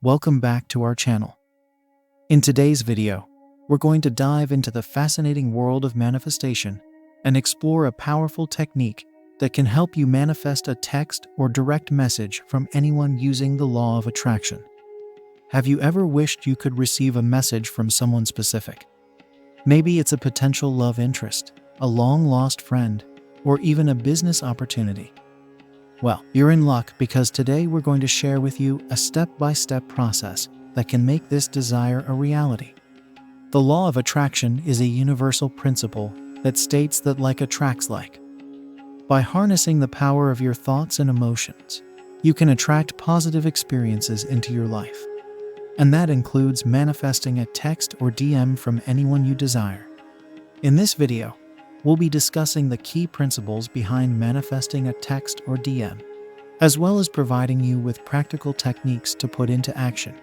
welcome back to our channel. In today's video, we're going to dive into the fascinating world of manifestation and explore a powerful technique that can help you manifest a text or direct message from anyone using the law of attraction. Have you ever wished you could receive a message from someone specific? Maybe it's a potential love interest, a long-lost friend, or even a business opportunity. Well, you're in luck because today we're going to share with you a step-by-step process that can make this desire a reality. The law of attraction is a universal principle that states that like attracts like. By harnessing the power of your thoughts and emotions, you can attract positive experiences into your life. And that includes manifesting a text or DM from anyone you desire. In this video, we'll be discussing the key principles behind manifesting a text or DM, as well as providing you with practical techniques to put into action.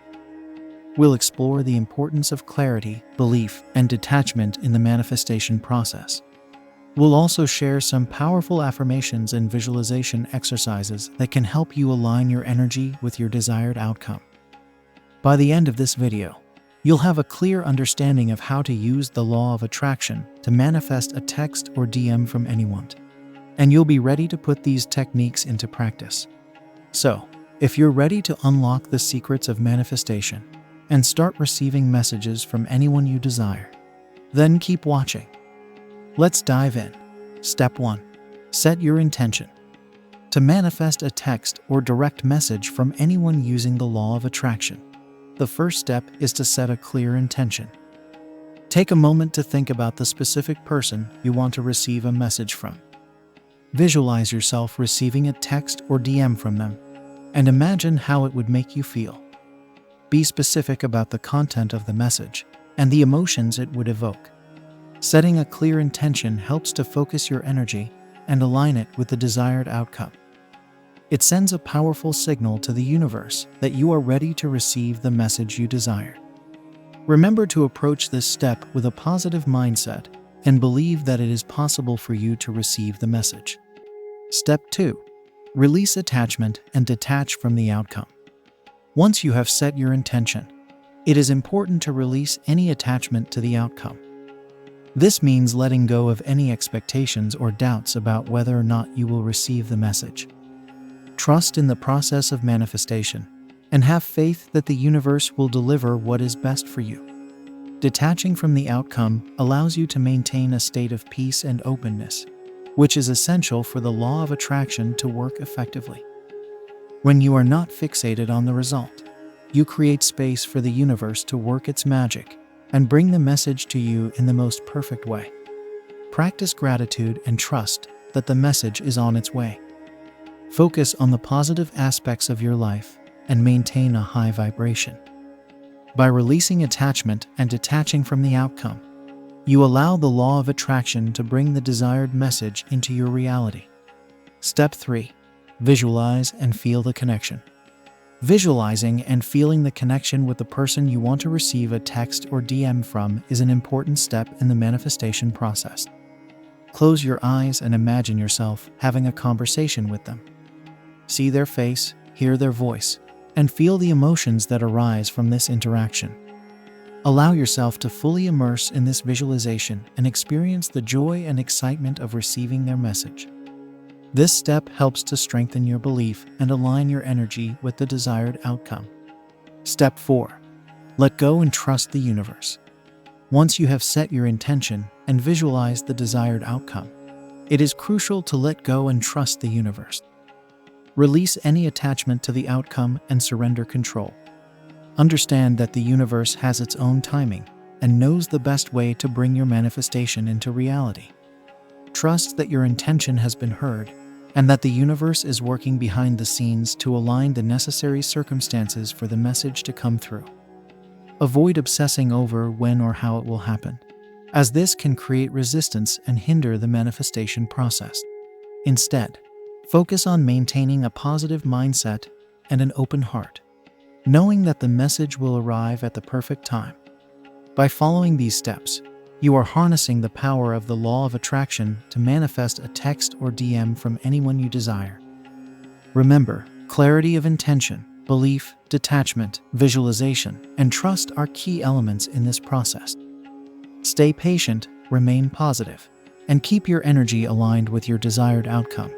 We'll explore the importance of clarity, belief, and detachment in the manifestation process. We'll also share some powerful affirmations and visualization exercises that can help you align your energy with your desired outcome. By the end of this video, you'll have a clear understanding of how to use the law of attraction to manifest a text or DM from anyone. And you'll be ready to put these techniques into practice. So, if you're ready to unlock the secrets of manifestation and start receiving messages from anyone you desire, then keep watching. Let's dive in. Step 1. Set your intention. To manifest a text or direct message from anyone using the law of attraction, the first step is to set a clear intention. Take a moment to think about the specific person you want to receive a message from. Visualize yourself receiving a text or DM from them, and imagine how it would make you feel. Be specific about the content of the message and the emotions it would evoke. Setting a clear intention helps to focus your energy and align it with the desired outcome. It sends a powerful signal to the universe that you are ready to receive the message you desire. Remember to approach this step with a positive mindset and believe that it is possible for you to receive the message. Step 2. Release attachment and detach from the outcome. Once you have set your intention, it is important to release any attachment to the outcome. This means letting go of any expectations or doubts about whether or not you will receive the message. Trust in the process of manifestation and have faith that the universe will deliver what is best for you. Detaching from the outcome allows you to maintain a state of peace and openness, which is essential for the law of attraction to work effectively. When you are not fixated on the result, you create space for the universe to work its magic and bring the message to you in the most perfect way. Practice gratitude and trust that the message is on its way. Focus on the positive aspects of your life and maintain a high vibration. By releasing attachment and detaching from the outcome, you allow the law of attraction to bring the desired message into your reality. Step 3. Visualize and feel the connection. Visualizing and feeling the connection with the person you want to receive a text or DM from is an important step in the manifestation process. Close your eyes and imagine yourself having a conversation with them. See their face, hear their voice, and feel the emotions that arise from this interaction. Allow yourself to fully immerse in this visualization and experience the joy and excitement of receiving their message. This step helps to strengthen your belief and align your energy with the desired outcome. Step 4. Let go and trust the universe. Once you have set your intention and visualized the desired outcome, it is crucial to let go and trust the universe. Release any attachment to the outcome and surrender control. Understand that the universe has its own timing and knows the best way to bring your manifestation into reality. Trust that your intention has been heard and that the universe is working behind the scenes to align the necessary circumstances for the message to come through. Avoid obsessing over when or how it will happen, as this can create resistance and hinder the manifestation process. Instead, focus on maintaining a positive mindset and an open heart, knowing that the message will arrive at the perfect time. By following these steps, you are harnessing the power of the law of attraction to manifest a text or DM from anyone you desire. Remember, clarity of intention, Belief, detachment, visualization, and trust are key elements in this process. Stay patient, remain positive, and keep your energy aligned with your desired outcome.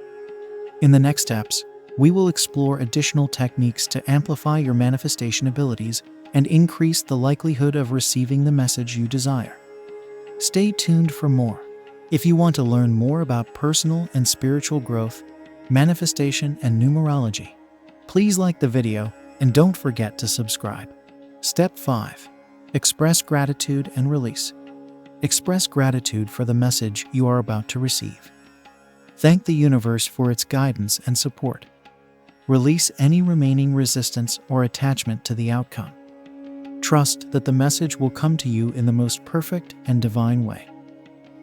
In the next steps, we will explore additional techniques to amplify your manifestation abilities and increase the likelihood of receiving the message you desire. Stay tuned for more. If you want to learn more about personal and spiritual growth, manifestation, and numerology, please like the video and don't forget to subscribe. Step 5. Express gratitude and release. Express gratitude for the message you are about to receive. Thank the universe for its guidance and support. Release any remaining resistance or attachment to the outcome. Trust that the message will come to you in the most perfect and divine way.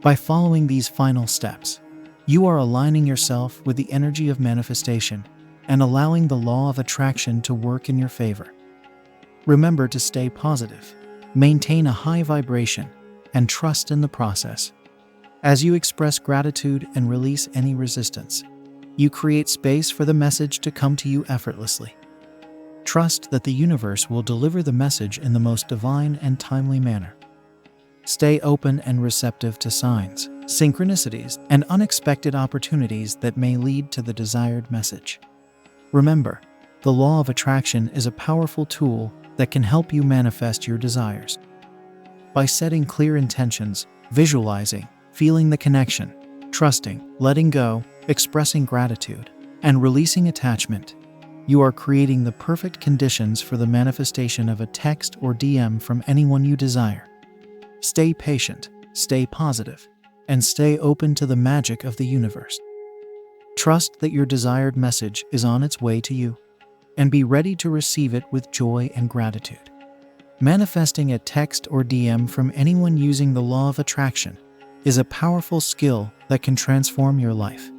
By following these final steps, you are aligning yourself with the energy of manifestation and allowing the law of attraction to work in your favor. Remember to stay positive, maintain a high vibration, and trust in the process. As you express gratitude and release any resistance, you create space for the message to come to you effortlessly. Trust that the universe will deliver the message in the most divine and timely manner. Stay open and receptive to signs, synchronicities, and unexpected opportunities that may lead to the desired message. Remember, the law of attraction is a powerful tool that can help you manifest your desires. By setting clear intentions, visualizing, feeling the connection, trusting, letting go, expressing gratitude, and releasing attachment, you are creating the perfect conditions for the manifestation of a text or DM from anyone you desire. Stay patient, stay positive, and stay open to the magic of the universe. Trust that your desired message is on its way to you, and be ready to receive it with joy and gratitude. Manifesting a text or DM from anyone using the law of attraction is a powerful skill that can transform your life.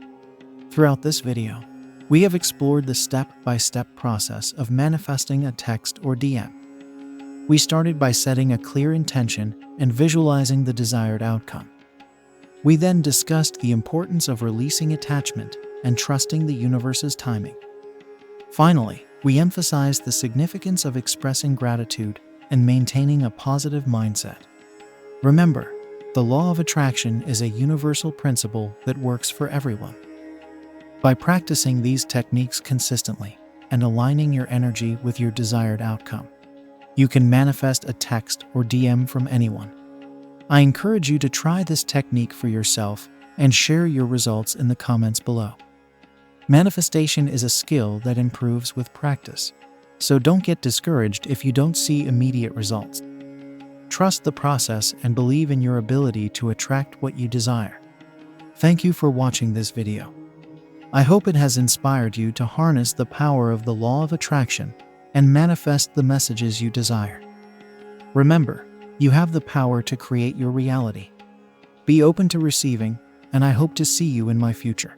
Throughout this video, we have explored the step-by-step process of manifesting a text or DM. We started by setting a clear intention and visualizing the desired outcome. We then discussed the importance of releasing attachment and trusting the universe's timing. Finally, we emphasized the significance of expressing gratitude and maintaining a positive mindset. Remember, the law of attraction is a universal principle that works for everyone. By practicing these techniques consistently and aligning your energy with your desired outcome, you can manifest a text or DM from anyone. I encourage you to try this technique for yourself and share your results in the comments below. Manifestation is a skill that improves with practice, so don't get discouraged if you don't see immediate results. Trust the process and believe in your ability to attract what you desire. Thank you for watching this video. I hope it has inspired you to harness the power of the law of attraction and manifest the messages you desire. Remember, you have the power to create your reality. Be open to receiving, and I hope to see you in my future.